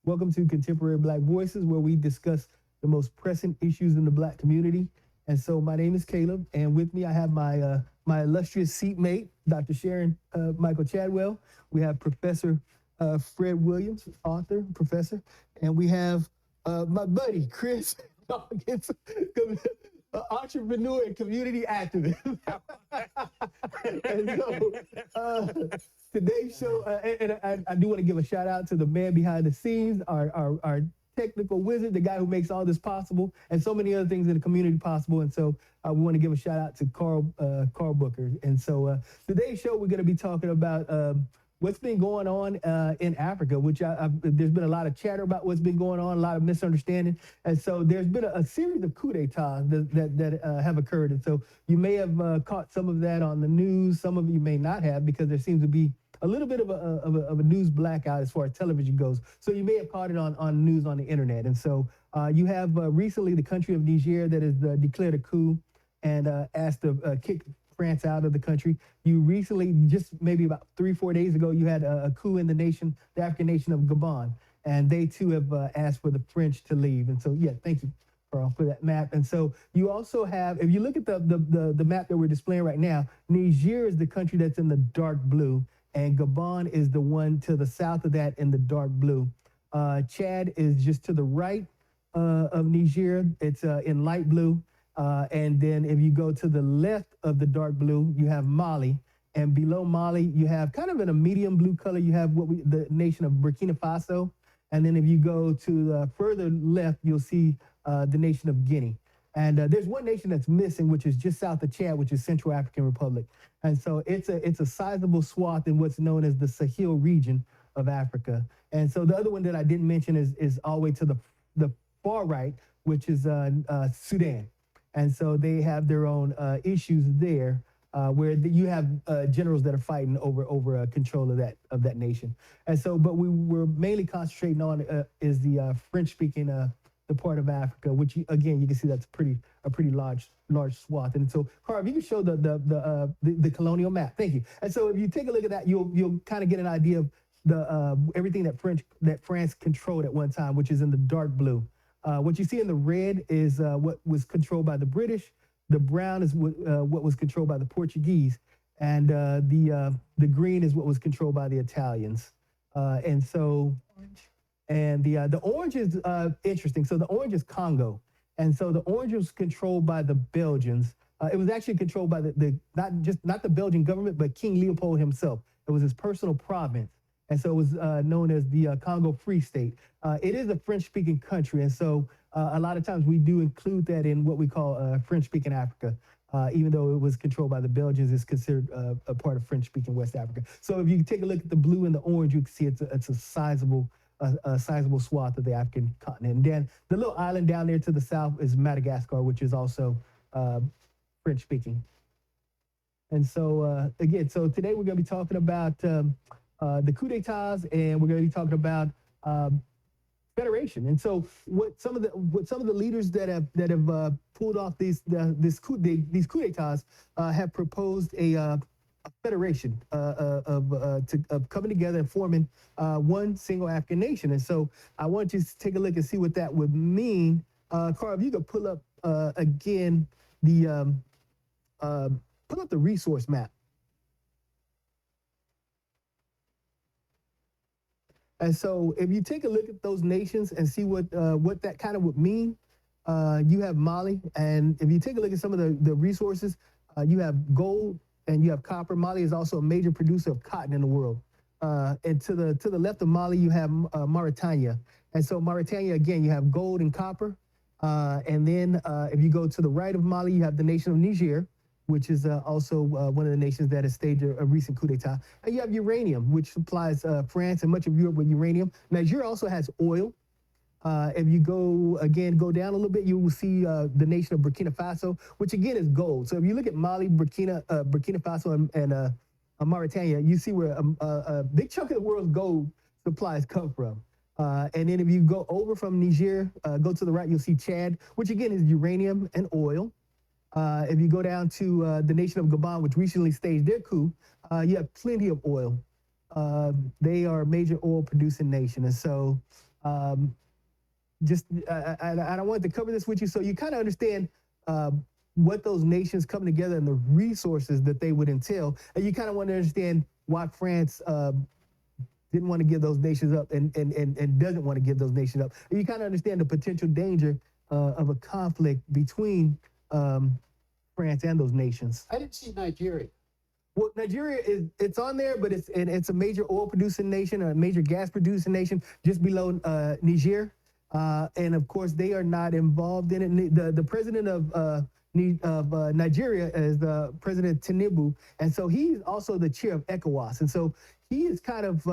Welcome to Contemporary Black Voices, where we discuss the most pressing issues in the Black community. And so, my name is Caleb, and with me I have my illustrious seatmate, Dr. Sharon Michael Chadwell. We have Professor Fred Williams, author, professor, and we have my buddy Chris Dawkins, entrepreneur and community activist. And so today's show, I do want to give a shout out to the man behind the scenes, our technical wizard, the guy who makes all this possible, and so many other things in the community possible. And so we want to give a shout out to Carl Booker. And so today's show, we're going to be talking about what's been going on in Africa, which there's been a lot of chatter about what's been going on, a lot of misunderstanding. And so there's been a series of coups d'etats that have occurred. And so you may have caught some of that on the news. Some of you may not have, because there seems to be a little bit of a news blackout as far as television goes. So you may have caught it on news on the internet. And so you have recently the country of Niger that has declared a coup and asked to kick France out of the country. You recently, just maybe about 3-4 days ago, you had a coup in the African nation of Gabon, and they too have asked for the French to leave. And so, yeah, thank you, Carl, for that map. And so you also have, if you look at the map that we're displaying right now, Niger is the country that's in the dark blue, and Gabon is the one to the south of that in the dark blue. Chad is just to the right of Niger. It's in light blue. And then if you go to the left of the dark blue, you have Mali. And below Mali, you have kind of in a medium blue color, you have the nation of Burkina Faso. And then if you go to the further left, you'll see the nation of Guinea. And there's one nation that's missing, which is just south of Chad, which is Central African Republic. And so it's a sizable swath in what's known as the Sahel region of Africa. And so the other one that I didn't mention is all the way to the far right, which is Sudan. And so they have their own issues there, where you have generals that are fighting over control of that nation. And so, but we were mainly concentrating on is the French-speaking the part of Africa, which again you can see that's a pretty large swath. And so, Carl, if you can show the colonial map, thank you. And so, if you take a look at that, you'll kind of get an idea of the everything that France controlled at one time, which is in the dark blue. What you see in the red is what was controlled by the British. The brown is what was controlled by the Portuguese, and the green is what was controlled by the Italians. And so, and the orange is interesting. So the orange is Congo, and so the orange was controlled by the Belgians. It was actually controlled by not the Belgian government, but King Leopold himself. It was his personal province. And so it was known as the Congo Free State. It is a French-speaking country, and so a lot of times we do include that in what we call French-speaking Africa. Even though it was controlled by the Belgians, it's considered a part of French-speaking West Africa. So if you take a look at the blue and the orange, you can see it's a sizable swath of the African continent. And then the little island down there to the south is Madagascar, which is also French-speaking. And so again, so today we're going to be talking about the coup d'etats, and we're going to be talking about federation. And so, what some of the leaders that have pulled off these coup d'etats have proposed a federation of coming together and forming one single African nation. And so, I want you to take a look and see what that would mean. Carl, if you could pull up again pull up the resource map. And so if you take a look at those nations and see what that kind of would mean, you have Mali. And if you take a look at some of the resources, you have gold and you have copper. Mali is also a major producer of cotton in the world. And to the left of Mali, you have Mauritania. And so Mauritania, again, you have gold and copper. And then if you go to the right of Mali, you have the nation of Niger, which is also one of the nations that has staged a recent coup d'etat. And you have uranium, which supplies France and much of Europe with uranium. Nigeria also has oil. If you go down a little bit, you will see the nation of Burkina Faso, which again is gold. So if you look at Mali, Burkina Faso, and Mauritania, you see where a big chunk of the world's gold supplies come from. And then if you go over from Niger, go to the right, you'll see Chad, which again is uranium and oil. If you go down to the nation of Gabon, which recently staged their coup, you have plenty of oil. They are a major oil producing nation. And so just I wanted to cover this with you so you kind of understand what those nations come together and the resources that they would entail, and you kind of want to understand why France didn't want to give those nations up and doesn't want to give those nations up. And you kind of understand the potential danger of a conflict between France and those nations. I didn't see Nigeria. Well, Nigeria it's on there, but it's a major oil producing nation, a major gas producing nation, just below Niger, and of course they are not involved in it. The president of Nigeria is President Tinubu, and so he's also the chair of ECOWAS, and so he is kind of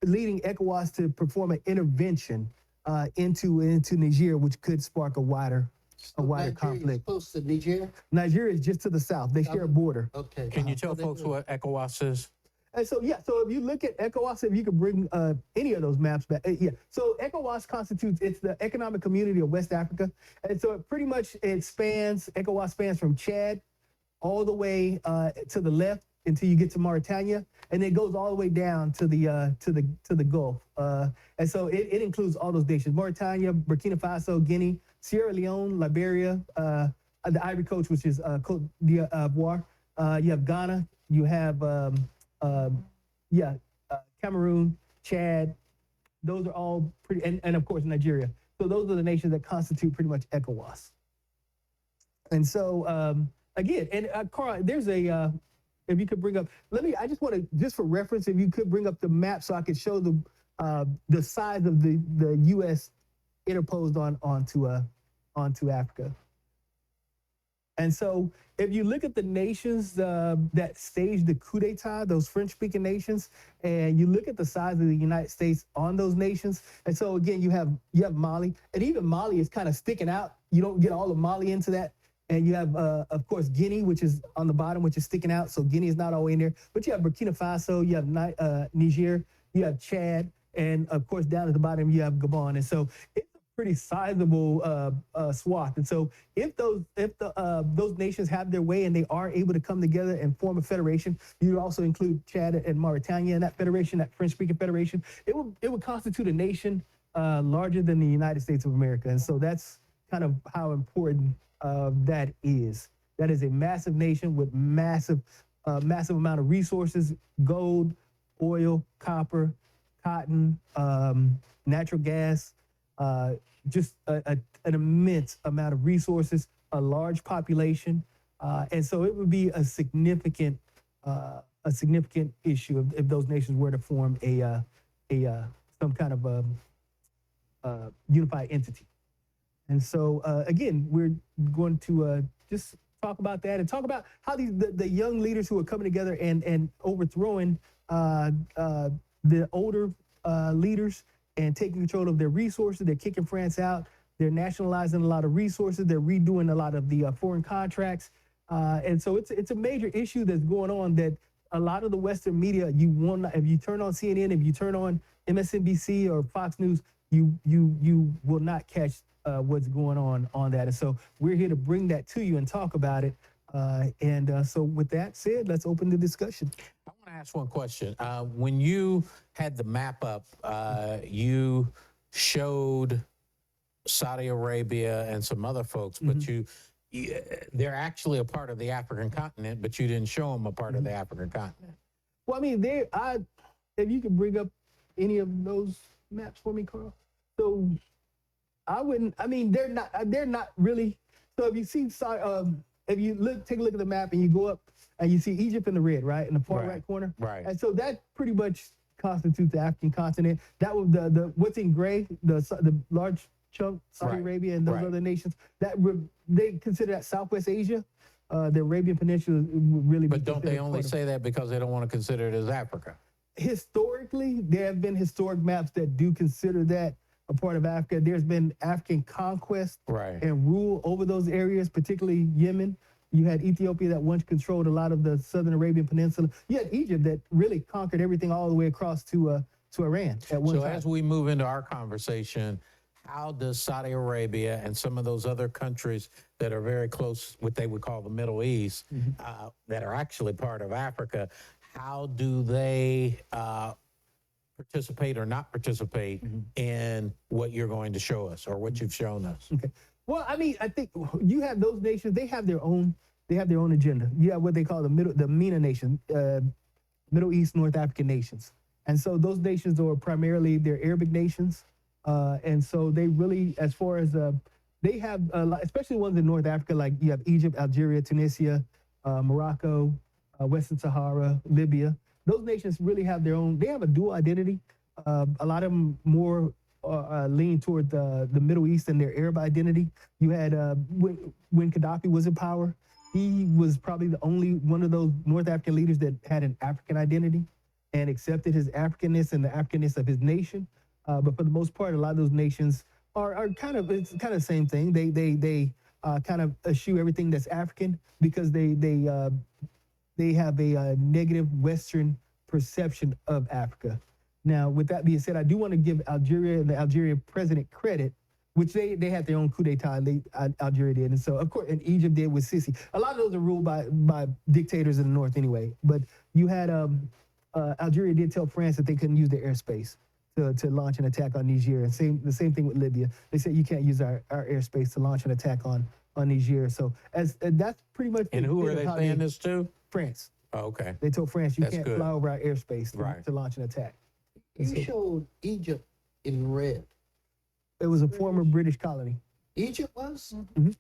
leading ECOWAS to perform an intervention into Niger, which could spark a wider conflict. Close to Niger? Nigeria is just to the south. They share a border. Okay. Can you tell folks what ECOWAS is? And so, yeah, so if you look at ECOWAS, if you could bring any of those maps back, yeah. So ECOWAS constitutes, it's the Economic Community of West Africa. And so it pretty much, ECOWAS spans from Chad all the way to the left until you get to Mauritania, and it goes all the way down to the Gulf. And so it includes all those nations: Mauritania, Burkina Faso, Guinea, Sierra Leone, Liberia, the Ivory Coast, which is Côte d'Ivoire. You have Ghana. You have Cameroon, Chad. Those are all pretty, and of course Nigeria. So those are the nations that constitute pretty much ECOWAS. And so again, and Carl, there's a. If you could bring up, I just want to, just for reference, if you could bring up the map so I could show the size of the U.S. interposed onto Africa. And so if you look at the nations that staged the coup d'etat, those French-speaking nations, and you look at the size of the United States on those nations, and so again, you have Mali, and even Mali is kind of sticking out. You don't get all of Mali into that. And you have, of course, Guinea, which is on the bottom, which is sticking out. So Guinea is not all the way in there. But you have Burkina Faso, you have Niger, you have Chad, and of course, down at the bottom, you have Gabon. And so it's a pretty sizable swath. And so if those nations have their way and they are able to come together and form a federation, you also include Chad and Mauritania in that federation, that French-speaking federation, it would constitute a nation larger than the United States of America. And so that's kind of how important that is. That is a massive nation with massive amount of resources: gold, oil, copper, cotton, natural gas, just an immense amount of resources, a large population, and so it would be a significant issue if those nations were to form some kind of unified entity. And so, again, we're going to just talk about that and talk about how the young leaders who are coming together and overthrowing the older leaders and taking control of their resources. They're kicking France out. They're nationalizing a lot of resources. They're redoing a lot of the foreign contracts. And so it's a major issue that's going on that a lot of the Western media, if you turn on CNN, if you turn on MSNBC or Fox News, you will not catch what's going on that. And so we're here to bring that to you and talk about it. So with that said, let's open the discussion. I want to ask one question. When you had the map up, you showed Saudi Arabia and some other folks, but they're actually a part of the African continent, but you didn't show them a part of the African continent. Well, I mean, if you could bring up any of those maps for me, Carl. So they're not really. So if you see, if you take a look at the map and you go up and you see Egypt in the red, right, in the far right corner, right, and so that pretty much constitutes the African continent. That was the what's in gray, the large chunk, Saudi Arabia and those other nations. They consider that Southwest Asia. The Arabian Peninsula would really. But don't they only say that because they don't want to consider it as Africa? Historically, there have been historic maps that do consider that a part of Africa. There's been African conquest and rule over those areas, particularly Yemen. You had Ethiopia that once controlled a lot of the southern Arabian Peninsula. You had Egypt that really conquered everything all the way across to Iran at one time. As we move into our conversation, how does Saudi Arabia and some of those other countries that are very close, what they would call the Middle East, that are actually part of Africa, how do they participate or not participate in what you're going to show us or what you've shown us. Okay. Well, I mean, I think you have those nations. They have their own. They have their own agenda. You have what they call the MENA nation, Middle East North African nations, and so those nations are primarily they're Arabic nations, and so they really, as far as they have, especially ones in North Africa, like you have Egypt, Algeria, Tunisia, Morocco, Western Sahara, Libya. Those nations really have their own. They have a dual identity. A lot of them more lean toward the Middle East and their Arab identity. You had when Gaddafi was in power, he was probably the only one of those North African leaders that had an African identity and accepted his Africanness and the Africanness of his nation. But for the most part, a lot of those nations are kind of, it's kind of the same thing. They kind of eschew everything that's African because they have a negative Western perception of Africa. Now, with that being said, I do want to give Algeria and the Algerian president credit, which they had their own coup d'etat, Algeria did. And so, of course, and Egypt did with Sisi. A lot of those are ruled by dictators in the north anyway. But you had, Algeria did tell France that they couldn't use their airspace to launch an attack on Niger. And the same thing with Libya. They said you can't use our airspace to launch an attack on Niger. So that's pretty much. And who are they saying this to? France. Oh, okay. They told France you That's can't good. fly over our airspace Right. to launch an attack. You showed Egypt in red. It was a former British colony. Egypt was? Mhm.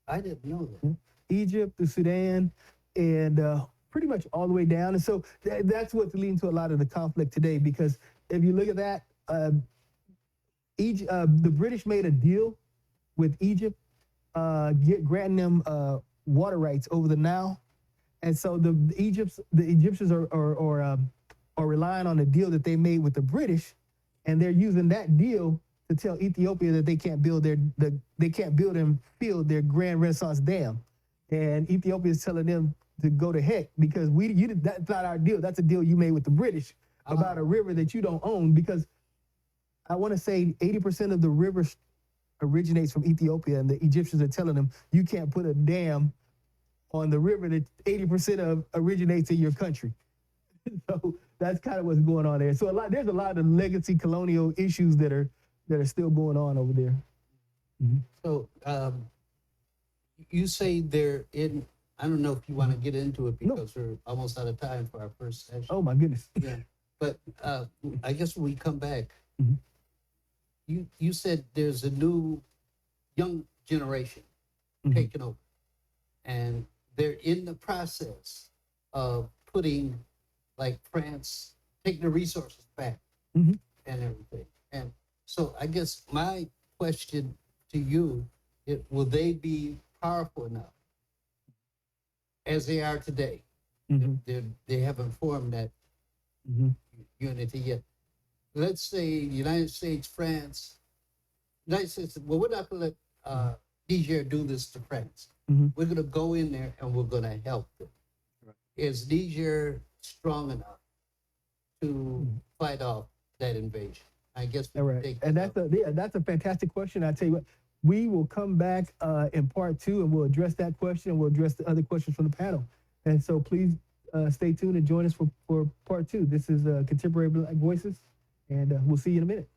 I didn't know that. Egypt, the Sudan, and pretty much all the way down. And so that's what's leading to a lot of the conflict today. Because if you look at that, the British made a deal with Egypt, granting them water rights over the Nile. And so the Egyptians are relying on the deal that they made with the British, and they're using that deal to tell Ethiopia that they can't build and fill their Grand Renaissance Dam. And Ethiopia is telling them to go to heck because that's not our deal. That's a deal you made with the British about a river that you don't own, because I want to say 80% of the river originates from Ethiopia, and the Egyptians are telling them you can't put a dam on the river that 80% of originates in your country. So that's kind of what's going on there. So there's a lot of legacy colonial issues that are still going on over there. Mm-hmm. So you say they're in, I don't know if you want to get into it because we're almost out of time for our first session. Oh my goodness. Yeah, but I guess when we come back, Mm-hmm. you said there's a new young generation taking over, and they're in the process of putting, like France, taking the resources back and everything. And so I guess my question to you, will they be powerful enough as they are today? They haven't formed that unity yet. Let's say United States, France, United States, well, we're not going to let Niger do this to France. We're going to go in there and we're going to help them. Right. Is Niger strong enough to fight off that invasion? I guess we can take that. And that's a fantastic question. I tell you what, we will come back in part 2 and we'll address that question, and we'll address the other questions from the panel. And so please stay tuned and join us for part 2. This is Contemporary Black Voices, and we'll see you in a minute.